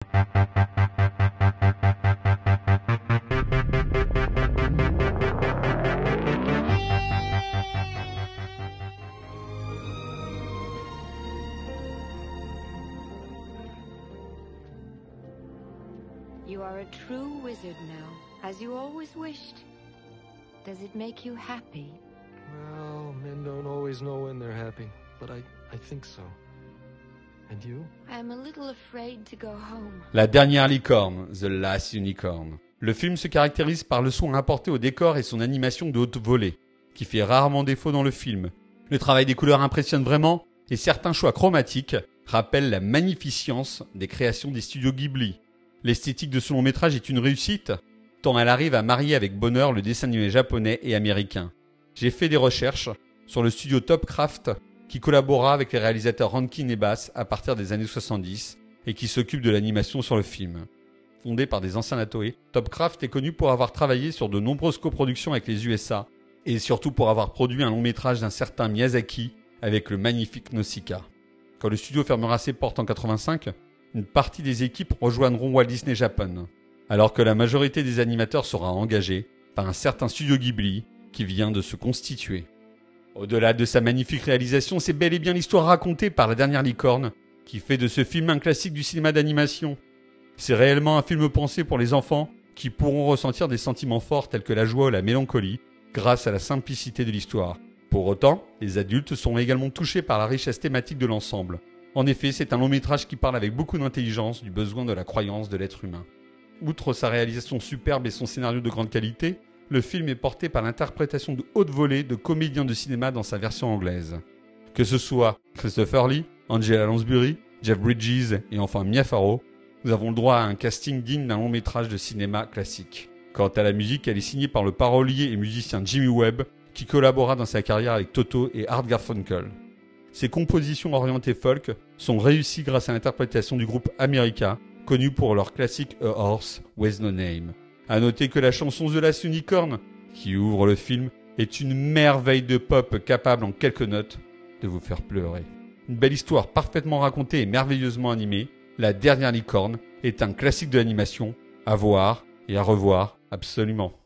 You are a true wizard now, as you always wished. Does it make you happy? Well, men don't always know when they're happy, but I think so. And you? I'm a little afraid to go home. La dernière licorne, The Last Unicorn. Le film se caractérise par le soin apporté au décor et son animation de haute volée, qui fait rarement défaut dans le film. Le travail des couleurs impressionne vraiment, et certains choix chromatiques rappellent la magnificence des créations des studios Ghibli. L'esthétique de ce long métrage est une réussite, tant elle arrive à marier avec bonheur le dessin animé japonais et américain. J'ai fait des recherches sur le studio Topcraft qui collabora avec les réalisateurs Rankin et Bass à partir des années 70 et qui s'occupe de l'animation sur le film. Fondé par des anciens Toei, Topcraft est connu pour avoir travaillé sur de nombreuses coproductions avec les USA et surtout pour avoir produit un long métrage d'un certain Miyazaki avec le magnifique Nausicaa. Quand le studio fermera ses portes en 85, une partie des équipes rejoindront Walt Disney Japan, alors que la majorité des animateurs sera engagée par un certain studio Ghibli qui vient de se constituer. Au-delà de sa magnifique réalisation, c'est bel et bien l'histoire racontée par La Dernière Licorne qui fait de ce film un classique du cinéma d'animation. C'est réellement un film pensé pour les enfants qui pourront ressentir des sentiments forts tels que la joie ou la mélancolie grâce à la simplicité de l'histoire. Pour autant, les adultes sont également touchés par la richesse thématique de l'ensemble. En effet, c'est un long métrage qui parle avec beaucoup d'intelligence du besoin de la croyance de l'être humain. Outre sa réalisation superbe et son scénario de grande qualité, le film est porté par l'interprétation de haute volée de comédiens de cinéma dans sa version anglaise. Que ce soit Christopher Lee, Angela Lansbury, Jeff Bridges et enfin Mia Farrow, nous avons le droit à un casting digne d'un long métrage de cinéma classique. Quant à la musique, elle est signée par le parolier et musicien Jimmy Webb, qui collabora dans sa carrière avec Toto et Art Garfunkel. Ses compositions orientées folk sont réussies grâce à l'interprétation du groupe America, connu pour leur classique A Horse With No Name. À noter que la chanson The Last Unicorn, qui ouvre le film, est une merveille de pop capable en quelques notes de vous faire pleurer. Une belle histoire parfaitement racontée et merveilleusement animée, La Dernière Licorne est un classique de l'animation à voir et à revoir absolument.